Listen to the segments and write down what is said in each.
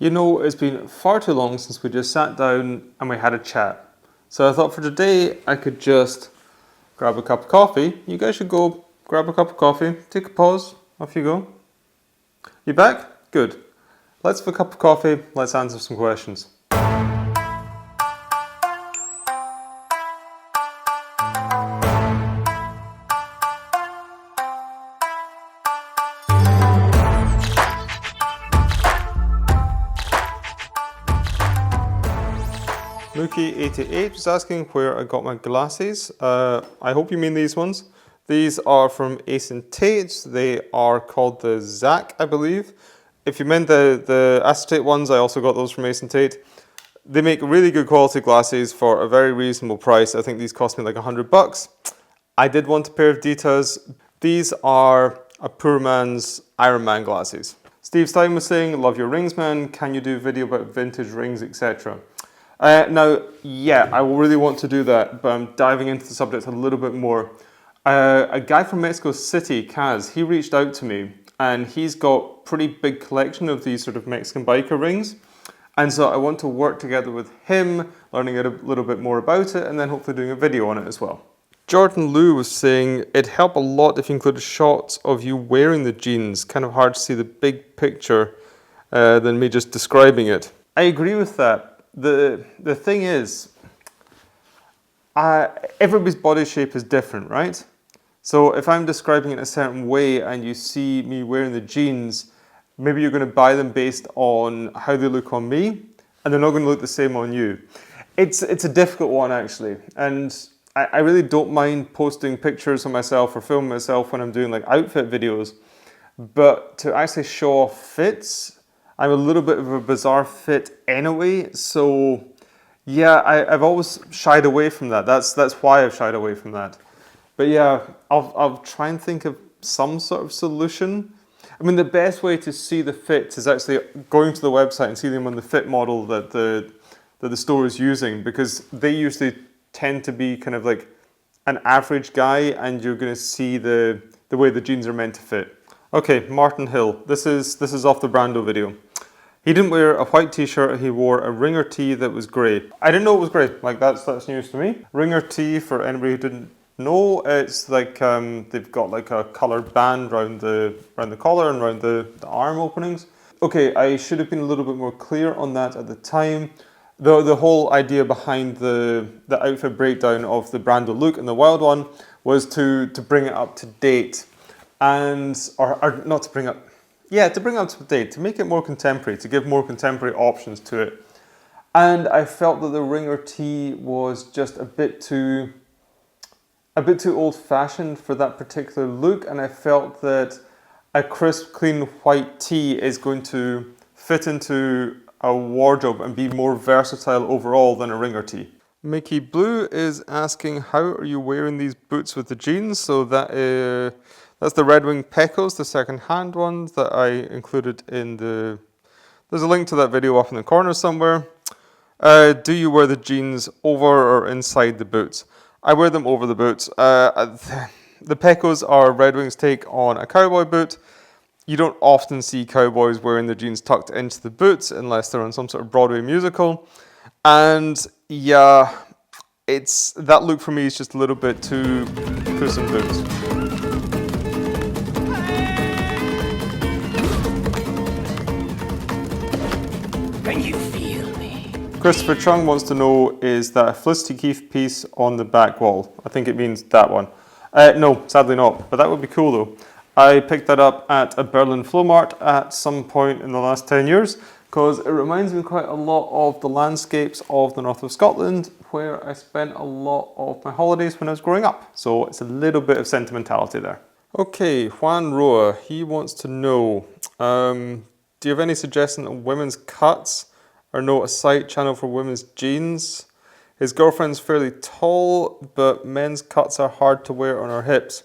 You know, it's been far too long since we just sat down and we had a chat. So I thought for today I could just grab a cup of coffee. You guys should go grab a cup of coffee, take a pause, off you go. You back? Good. Let's have a cup of coffee, let's answer some questions. Mookie88 was asking where I got my glasses. I hope you mean these ones. These are from Ace and Tate. They are called the Zach, I believe. If you meant the acetate ones, I also got those from Ace and Tate. They make really good quality glasses for a very reasonable price. I think these cost me like $100. I did want a pair of Ditas. These are a poor man's Iron Man glasses. Steve Stein was saying, love your rings, man. Can you do a video about vintage rings, etc.? Now, yeah, I will really want to do that, but I'm diving into the subject a little bit more. A guy from Mexico City, Kaz, he reached out to me and he's got pretty big collection of these sort of Mexican biker rings. And so I want to work together with him, learning a little bit more about it, and then hopefully doing a video on it as well. Jordan Liu was saying, it'd help a lot if you included shots of you wearing the jeans. Kind of hard to see the big picture than me just describing it. I agree with that. The thing is, everybody's body shape is different, right? So if I'm describing it a certain way and you see me wearing the jeans, maybe you're going to buy them based on how they look on me, and they're not going to look the same on you. It's a difficult one actually, and I really don't mind posting pictures of myself or filming myself when I'm doing like outfit videos, but to actually show off fits, I'm a little bit of a bizarre fit anyway, so yeah, I've always shied away from that. That's why I've shied away from that. But yeah, I'll try and think of some sort of solution. I mean, the best way to see the fits is actually going to the website and see them on the fit model that the store is using, because they usually tend to be kind of like an average guy, and you're going to see the way the jeans are meant to fit. Okay, Martin Hill. This is off the Brando video. He didn't wear a white t-shirt, he wore a ringer tee that was grey. I didn't know it was grey, like that's news to me. Ringer tee, for anybody who didn't know, it's like they've got like a coloured band around the collar and around the arm openings. Okay, I should have been a little bit more clear on that at the time. The whole idea behind the outfit breakdown of the Brando look and the Wild one was to bring it up to date. And, or not to bring up, yeah, to bring up to date, to make it more contemporary, to give more contemporary options to it. And I felt that the ringer tee was just a bit too old-fashioned for that particular look, and I felt that a crisp, clean white tee is going to fit into a wardrobe and be more versatile overall than a ringer tee. Mickey Blue is asking, how are you wearing these boots with the jeans? So that's the Red Wing Pecos, the second-hand ones that I included in the... There's a link to that video up in the corner somewhere. Do you wear the jeans over or inside the boots? I wear them over the boots. The Pecos are Red Wing's take on a cowboy boot. You don't often see cowboys wearing their jeans tucked into the boots unless they're on some sort of Broadway musical. And yeah, that look for me is just a little bit too Puss in Boots. Can you feel me? Christopher Chung wants to know, is that a Felicity Keith piece on the back wall? I think it means that one. No, sadly not, but that would be cool though. I picked that up at a Berlin Flow Mart at some point in the last 10 years because it reminds me quite a lot of the landscapes of the north of Scotland where I spent a lot of my holidays when I was growing up. So it's a little bit of sentimentality there. Okay, Juan Roa, he wants to know, do you have any suggestion on women's cuts or know a site channel for women's jeans? His girlfriend's fairly tall, but men's cuts are hard to wear on her hips.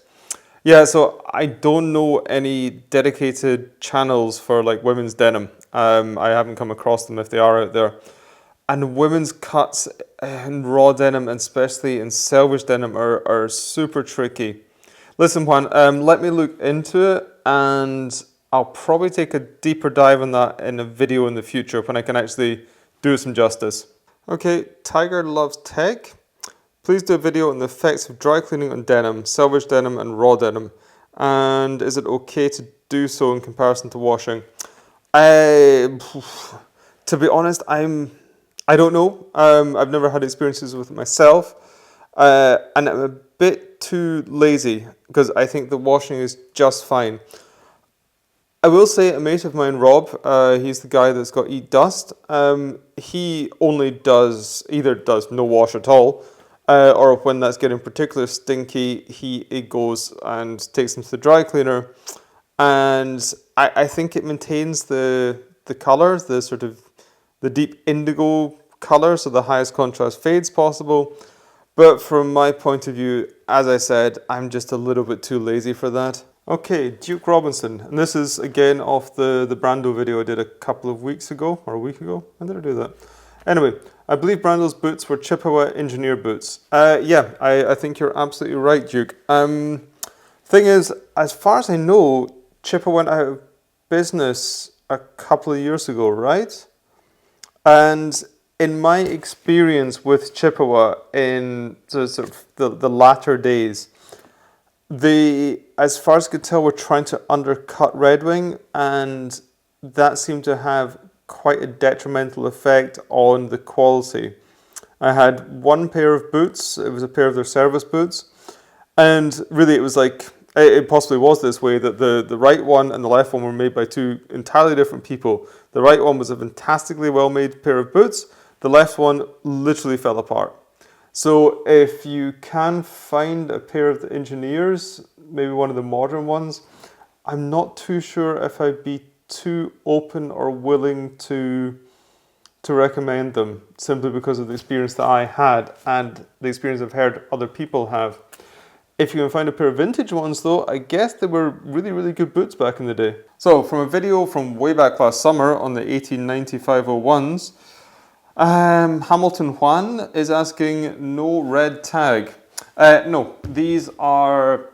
Yeah, so I don't know any dedicated channels for like women's denim. I haven't come across them if they are out there. And women's cuts in raw denim, and especially in Selvedge denim, are super tricky. Listen, Juan, let me look into it, and I'll probably take a deeper dive on that in a video in the future when I can actually do it some justice. Okay, Tiger Loves Tech. Please do a video on the effects of dry cleaning on denim, selvage denim and raw denim. And is it okay to do so in comparison to washing? To be honest, I don't know. I've never had experiences with it myself. And I'm a bit too lazy because I think the washing is just fine. I will say a mate of mine, Rob, he's the guy that's got Eat Dust. He only either does no wash at all, or when that's getting particularly stinky, he goes and takes them to the dry cleaner. And I think it maintains the colour, the sort of the deep indigo colour, so the highest contrast fades possible. But from my point of view, as I said, I'm just a little bit too lazy for that. Okay, Duke Robinson, and this is again off the Brando video I did a couple of weeks ago, or a week ago. When did I do that? Anyway, I believe Brando's boots were Chippewa engineer boots. Yeah, I think you're absolutely right, Duke. Thing is, as far as I know, Chippewa went out of business a couple of years ago, right? And in my experience with Chippewa in sort of the latter days, as far as I could tell, were trying to undercut Red Wing, and that seemed to have quite a detrimental effect on the quality. I had one pair of boots, it was a pair of their service boots, and really it was like, it possibly was this way, that the right one and the left one were made by two entirely different people. The right one was a fantastically well made pair of boots, the left one literally fell apart. So if you can find a pair of the engineers, maybe one of the modern ones, I'm not too sure if I'd be too open or willing to recommend them, simply because of the experience that I had and the experience I've heard other people have. If you can find a pair of vintage ones though, I guess they were really, really good boots back in the day. So from a video from way back last summer on the 1890 501s, Hamilton Juan is asking, no red tag. No, these are,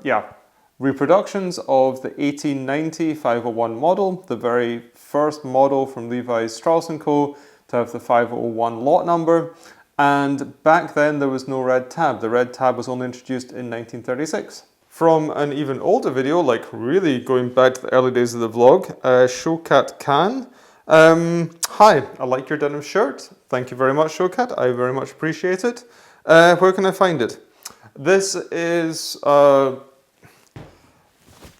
reproductions of the 1890 501 model, the very first model from Levi Strauss & Co. to have the 501 lot number. And back then there was no red tab. The red tab was only introduced in 1936. From an even older video, like really going back to the early days of the vlog, Showcat Can. Hi, I like your denim shirt. Thank you very much, Showcat. I very much appreciate it. Where can I find it? This is a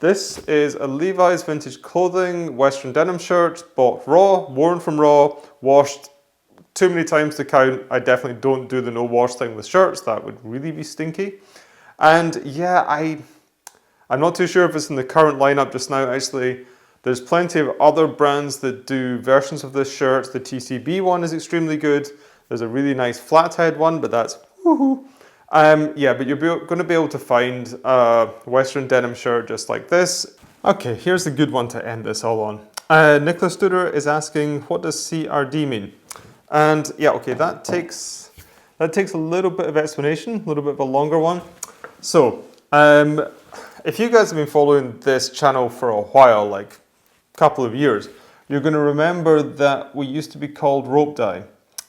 Levi's vintage clothing Western denim shirt, bought raw, worn from raw, washed too many times to count. I definitely don't do the no wash thing with shirts. That would really be stinky. And yeah, I'm not too sure if it's in the current lineup just now, actually. There's plenty of other brands that do versions of this shirt. The TCB one is extremely good. There's a really nice flathead one, but that's woohoo. Yeah, but you're going to be able to find a Western denim shirt just like this. Okay, here's the good one to end this all on. Nicholas Studer is asking, what does CeeAreDee mean? And yeah, okay, that takes a little bit of explanation, a little bit of a longer one. So, if you guys have been following this channel for a while, like a couple of years, you're going to remember that we used to be called Rope Dye.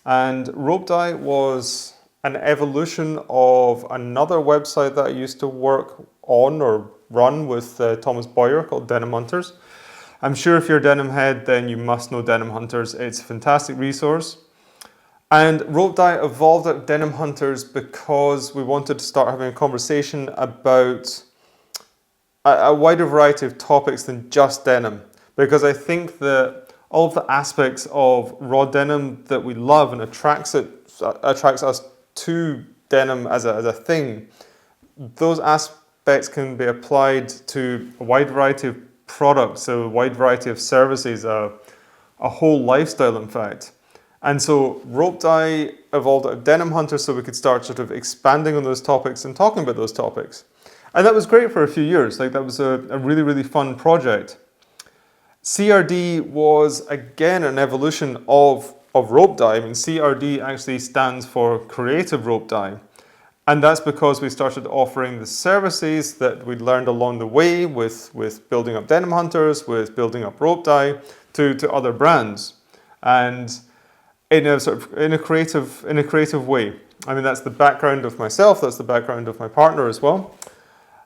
And Rope Dye was an evolution of another website that I used to work on or run with Thomas Boyer called Denim Hunters. I'm sure if you're a denim head, then you must know Denim Hunters. It's a fantastic resource. And Rope Dye evolved out of Denim Hunters because we wanted to start having a conversation about a wider variety of topics than just denim. Because I think that all of the aspects of raw denim that we love and attracts us to denim as a thing, those aspects can be applied to a wide variety of products, a wide variety of services, a whole lifestyle in fact. And so Rope Dye evolved out of Denim Hunters so we could start sort of expanding on those topics and talking about those topics. And that was great for a few years. Like that was a really, really fun project. CeeAreDee was again an evolution of Rope Dye. I mean, CeeAreDee actually stands for Creative Rope Dye. And that's because we started offering the services that we'd learned along the way with building up Denim Hunters, with building up Rope Dye to other brands. And in a creative way. I mean, that's the background of myself, that's the background of my partner as well.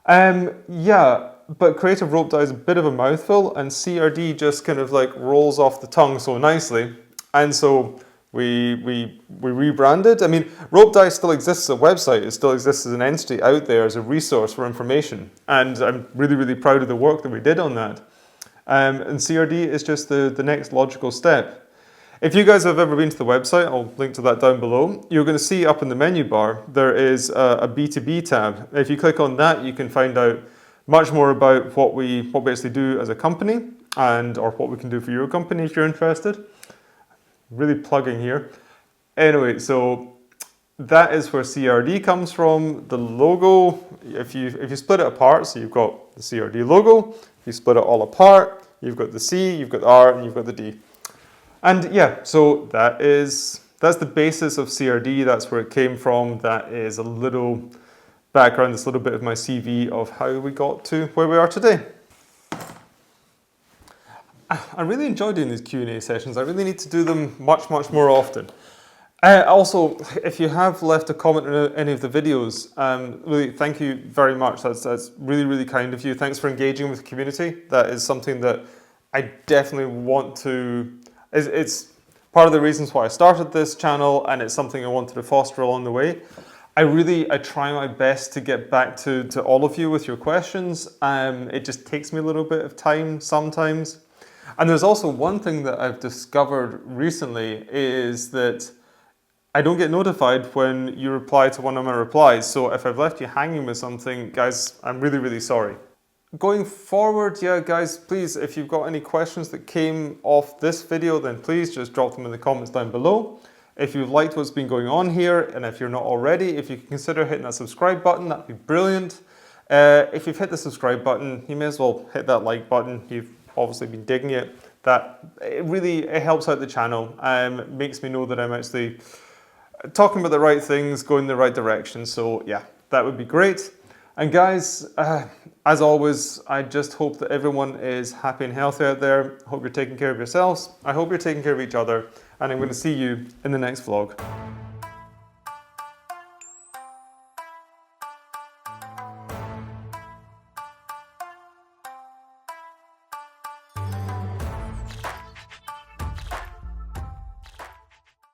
Yeah, but creative rope dye is a bit of a mouthful, and CeeAreDee just kind of like rolls off the tongue so nicely. And so we rebranded. I mean, rope dye still exists as a website, it still exists as an entity out there as a resource for information. And I'm really, really proud of the work that we did on that. And CeeAreDee is just the next logical step. If you guys have ever been to the website, I'll link to that down below, you're going to see up in the menu bar, there is a B2B tab. If you click on that, you can find out much more about what we actually do as a company or what we can do for your company if you're interested. Really plugging here. Anyway, so that is where CeeAreDee comes from. The logo, if you split it apart, so you've got the CeeAreDee logo, if you split it all apart, you've got the C, you've got the R, and you've got the D. And yeah, so that's the basis of CeeAreDee, that's where it came from. That is a little background, this little bit of my CV of how we got to where we are today. I really enjoy doing these Q&A sessions. I really need to do them much, much more often. Also, if you have left a comment on any of the videos, really thank you very much. That's really, really kind of you. Thanks for engaging with the community. That is something that I definitely want to... It's part of the reasons why I started this channel, and it's something I wanted to foster along the way. I try my best to get back to all of you with your questions. It just takes me a little bit of time sometimes. And there's also one thing that I've discovered recently is that I don't get notified when you reply to one of my replies. So if I've left you hanging with something, guys, I'm really, really sorry. Going forward, yeah, guys, please, if you've got any questions that came off this video, then please just drop them in the comments down below. If you've liked what's been going on here, and if you're not already, if you can consider hitting that subscribe button, that'd be brilliant. If you've hit the subscribe button, you may as well hit that like button. You've obviously been digging it. It helps out the channel, makes me know that I'm actually talking about the right things, going in the right direction. So yeah, that would be great. And guys, as always, I just hope that everyone is happy and healthy out there. I hope you're taking care of yourselves. I hope you're taking care of each other. And I'm going to see you in the next vlog.